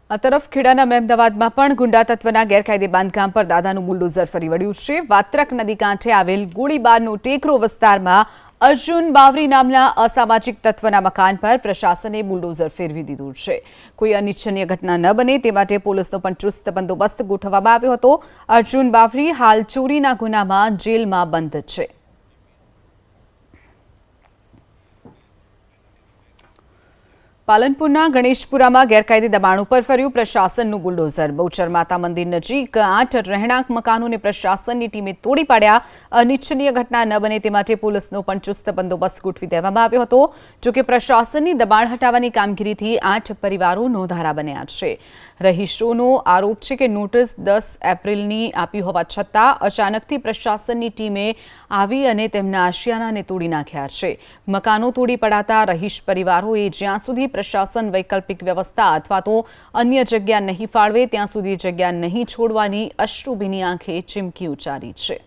આ તરફ ખેડાના મહેમદાવાદમાં પણ ગુંડા તત્વના ગેરકાયદે બાંધકામ પર દાદાનું બુલડોઝર ફરી વળ્યું છે। વાત્રક નદી કાંઠે આવેલ ગોળીબારનો ટેકરો વિસ્તારમાં અર્જુન બાવરી નામના અસામાજિક તત્વના મકાન પર પ્રશાસને બુલડોઝર ફેરવી દીધું છે। કોઈ અનિચ્છનીય ઘટના ન બને તે માટે પોલીસનો પણ ચુસ્ત બંદોબસ્ત ગોઠવવામાં આવ્યો હતો। અર્જુન બાવરી હાલ ચોરીના ગુનામાં જેલમાં બંધ છે। પાલનપુરના ગણેશપુરામાં ગેરકાયદે દબાણ ઉપર ફર્યું પ્રશાસનનું બુલડોઝર। બહુચર માતા મંદિર નજીક 8 રહેણાંક મકાનોને પ્રશાસનની ટીમે તોડી પાડ્યા। અનિચ્છનીય ઘટના ન બને તે માટે પોલીસનો પણ ચુસ્ત બંદોબસ્ત ગોઠવી દેવામાં આવ્યો હતો। જોકે પ્રશાસનની દબાણ હટાવવાની કામગીરીથી 8 પરિવારો નોંધારા બન્યા છે। રહીશોનો આરોપ છે કે નોટિસ 10 એપ્રિલની આપી હોવા છતાં અચાનકથી પ્રશાસનની ટીમે આવી અને તેમના આશિયાનાને તોડી નાખ્યા છે। મકાનો તોડી પડાતા રહીશ પરિવારોએ જ્યાં સુધી પ્રશાસન વૈકલ્પિક વ્યવસ્થા અથવા તો અન્ય જગ્યા નહીં ફાળવે ત્યાં સુધી જગ્યા નહીં છોડવાની અશ્રુભીની આંખે ચીમકી ઉચ્ચારી છે।